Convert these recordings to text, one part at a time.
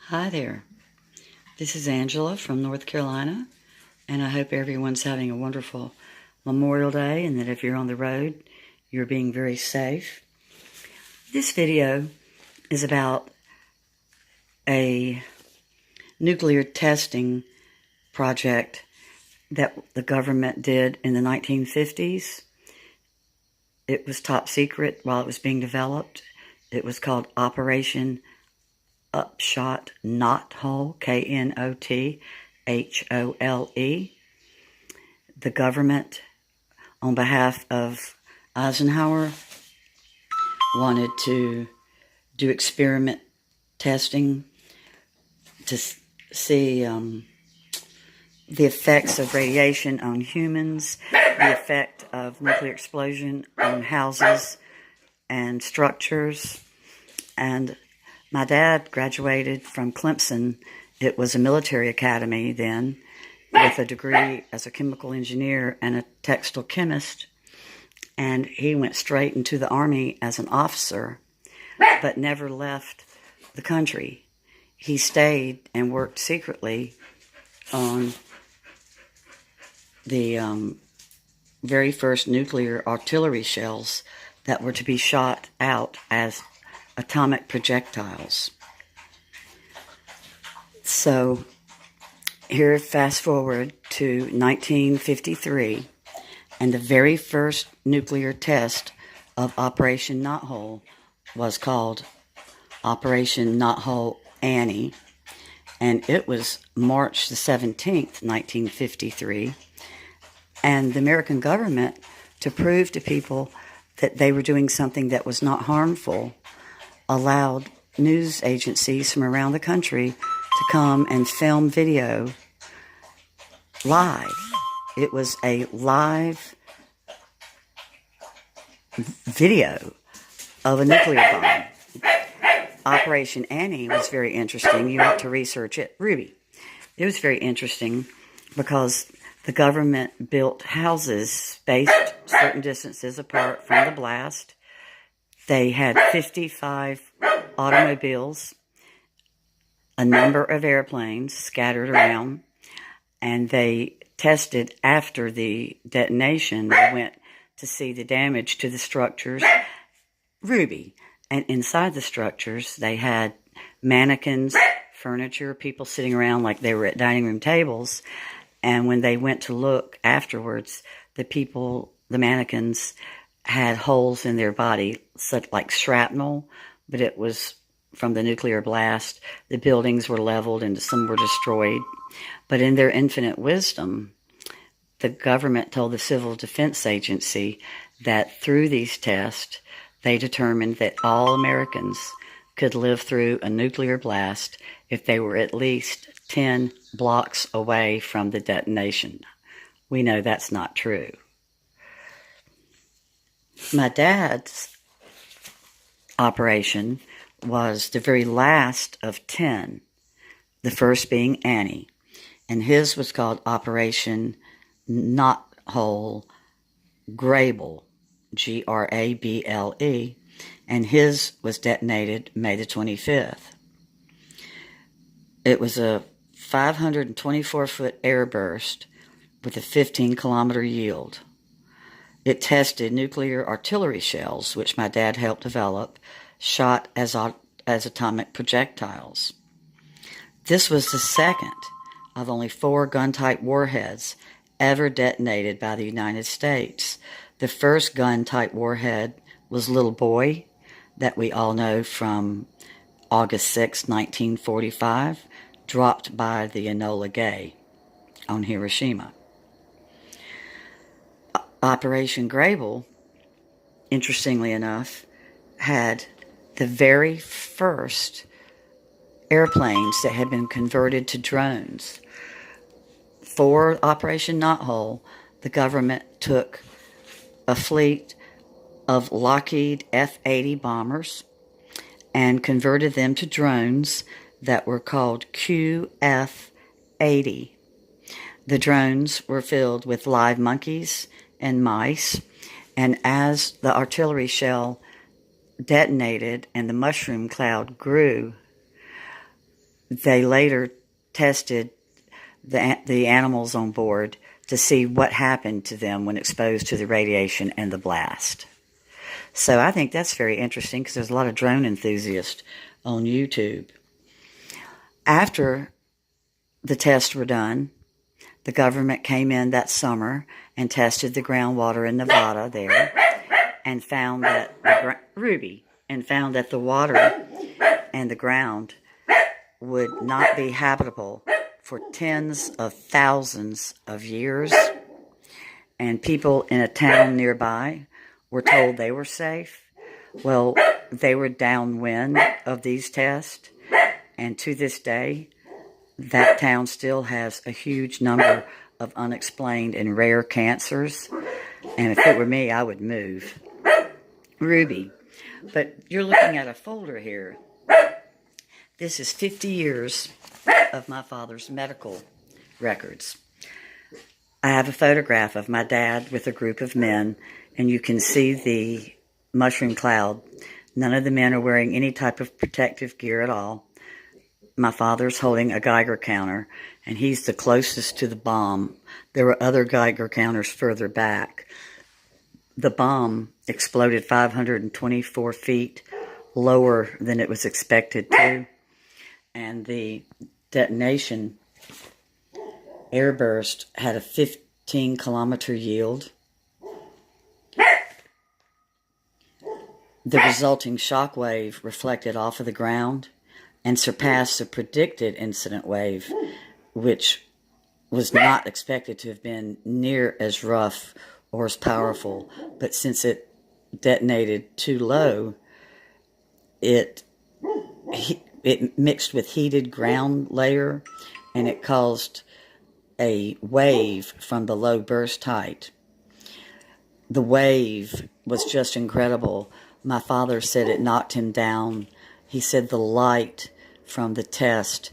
Hi there. This is Angela from North Carolina, and I hope everyone's having a wonderful Memorial Day and that if you're on the road, you're being very safe. This video is about a nuclear testing project that the government did in the 1950s. It was top secret while it was being developed. It was called Operation Upshot-Knothole, Knothole. The government, on behalf of Eisenhower, wanted to do experiment testing to see the effects of radiation on humans, the effect of nuclear explosion on houses and structures. And my dad graduated from Clemson. It was a military academy then, with a degree as a chemical engineer and a textile chemist. And he went straight into the Army as an officer, but never left the country. He stayed and worked secretly on the very first nuclear artillery shells that were to be shot out as atomic projectiles. So here, fast forward to 1953, and the very first nuclear test of Operation Knothole was called Operation Knothole Annie, and it was March the 17th, 1953, and the American government, to prove to people that they were doing something that was not harmful, allowed news agencies from around the country to come and film video live. It was a live video of a nuclear bomb. Operation Annie was very interesting. You ought to research it. Ruby. It was very interesting because the government built houses spaced certain distances apart from the blast. They had 55 automobiles, a number of airplanes scattered around, and they tested after the detonation. They went to see the damage to the structures. Ruby. And inside the structures, they had mannequins, furniture, people sitting around like they were at dining room tables. And when they went to look afterwards, the mannequins had holes in their body, such like shrapnel, but it was from the nuclear blast. The buildings were leveled and some were destroyed. But in their infinite wisdom, the government told the Civil Defense Agency that through these tests, they determined that all Americans could live through a nuclear blast if they were at least 10 blocks away from the detonation. We know that's not true. My dad's operation was the very last of 10, the first being Annie, and his was called Operation Knothole Grable, Grable, and his was detonated May the 25th. It was a 524-foot airburst with a 15-kilometer yield. It tested nuclear artillery shells, which my dad helped develop, shot as atomic projectiles. This was the second of only 4 gun-type warheads ever detonated by the United States. The first gun-type warhead was Little Boy, that we all know from August 6, 1945, dropped by the Enola Gay on Hiroshima. Operation Grable, interestingly enough, had the very first airplanes that had been converted to drones. For Operation Knothole, the government took a fleet of Lockheed F-80 bombers and converted them to drones that were called QF-80. The drones were filled with live monkeys and mice, and as the artillery shell detonated and the mushroom cloud grew, they later tested the animals on board to see what happened to them when exposed to the radiation and the blast. So I think that's very interesting because there's a lot of drone enthusiasts on YouTube. After the tests were done, the government came in that summer and tested the groundwater in Nevada there and found that the water and the ground would not be habitable for tens of thousands of years. And people in a town nearby were told they were safe. Well, they were downwind of these tests. And to this day, that town still has a huge number of unexplained and rare cancers. And if it were me, I would move. Ruby, but you're looking at a folder here. This is 50 years of my father's medical records. I have a photograph of my dad with a group of men, and you can see the mushroom cloud. None of the men are wearing any type of protective gear at all. My father's holding a Geiger counter, and he's the closest to the bomb. There were other Geiger counters further back. The bomb exploded 524 feet lower than it was expected to, and the detonation airburst had a 15-kilometer yield. The resulting shock wave reflected off of the ground and surpassed the predicted incident wave, which was not expected to have been near as rough or as powerful. But since it detonated too low, it mixed with heated ground layer, and it caused a wave from the low burst height. The wave was just incredible. My father said it knocked him down. He said the light from the test,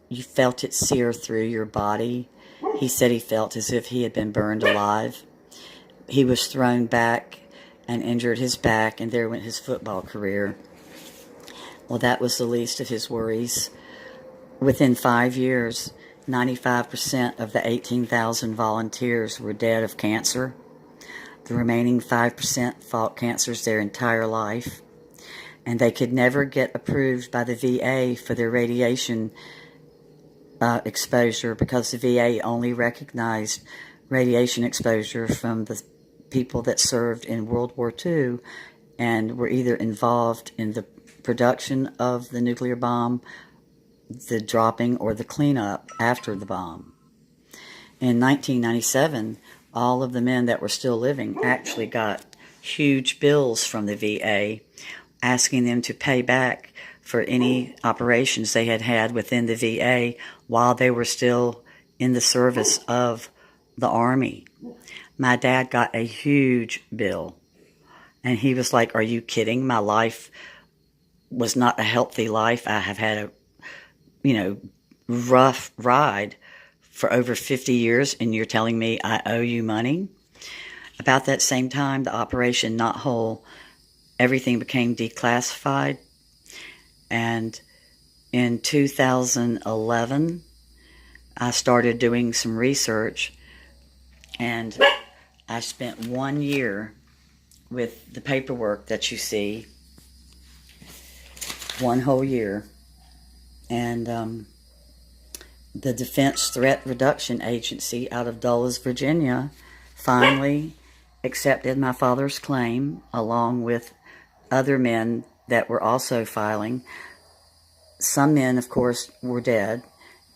you felt it sear through your body. He said he felt as if he had been burned alive. He was thrown back and injured his back, and there went his football career. Well, that was the least of his worries. Within 5 years, 95% of the 18,000 volunteers were dead of cancer. The remaining 5% fought cancers their entire life. And they could never get approved by the VA for their radiation exposure, because the VA only recognized radiation exposure from the people that served in World War II and were either involved in the production of the nuclear bomb, the dropping, or the cleanup after the bomb. In 1997, all of the men that were still living actually got huge bills from the VA asking them to pay back for any operations they had had within the VA while they were still in the service of the Army. My dad got a huge bill, and he was like, "Are you kidding? My life was not a healthy life. I have had a, rough ride for over 50 years, and you're telling me I owe you money?" About that same time, the Operation Knothole, everything became declassified. And in 2011, I started doing some research, and I spent 1 year with the paperwork that you see, 1 whole year. And the Defense Threat Reduction Agency out of Dulles, Virginia, finally accepted my father's claim, along with other men that were also filing. Some men, of course, were dead,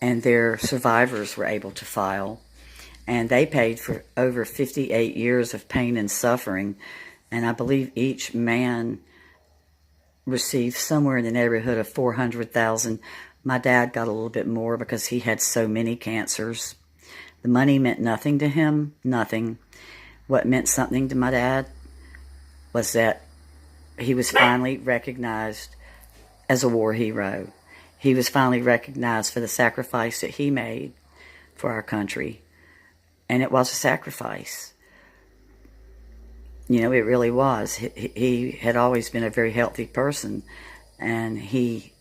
and their survivors were able to file. And they paid for over 58 years of pain and suffering. And I believe each man received somewhere in the neighborhood of $400,000. My dad got a little bit more because he had so many cancers. The money meant nothing to him, nothing. What meant something to my dad was that he was finally recognized as a war hero. He was finally recognized for the sacrifice that he made for our country. And it was a sacrifice. It really was. He had always been a very healthy person, and he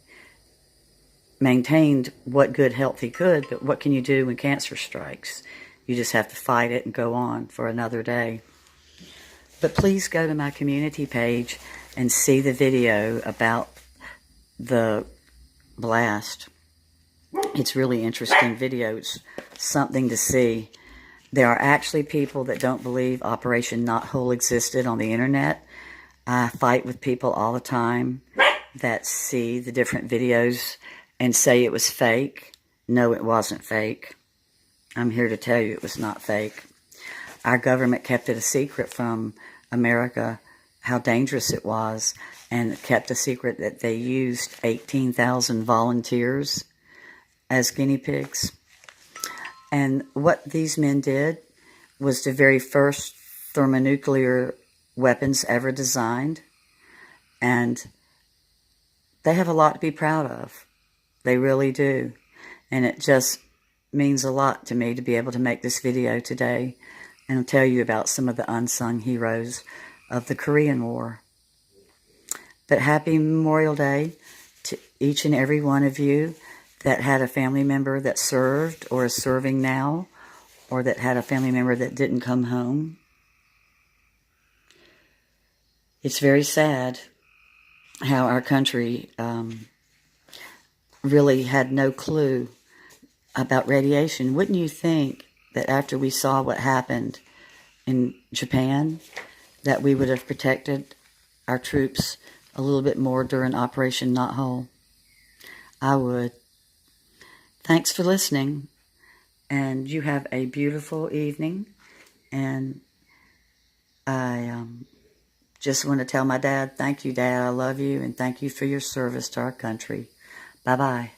maintained what good health he could, but what can you do when cancer strikes? You just have to fight it and go on for another day. But please go to my community page and see the video about the blast. It's really interesting video. It's something to see. There are actually people that don't believe Operation Knothole existed on the internet. I fight with people all the time that see the different videos and say it was fake. No, it wasn't fake. I'm here to tell you it was not fake. Our government kept it a secret from America how dangerous it was, and kept a secret that they used 18,000 volunteers as guinea pigs. And what these men did was the very first thermonuclear weapons ever designed. And they have a lot to be proud of. They really do. And it just means a lot to me to be able to make this video today and tell you about some of the unsung heroes of the Korean War. But happy Memorial Day to each and every one of you that had a family member that served or is serving now, or that had a family member that didn't come home. It's very sad how our country really had no clue about radiation. Wouldn't you think that after we saw what happened in Japan, that we would have protected our troops a little bit more during Operation Knothole? I would. Thanks for listening, and you have a beautiful evening. And I just want to tell my dad, thank you, Dad, I love you, and thank you for your service to our country. Bye-bye.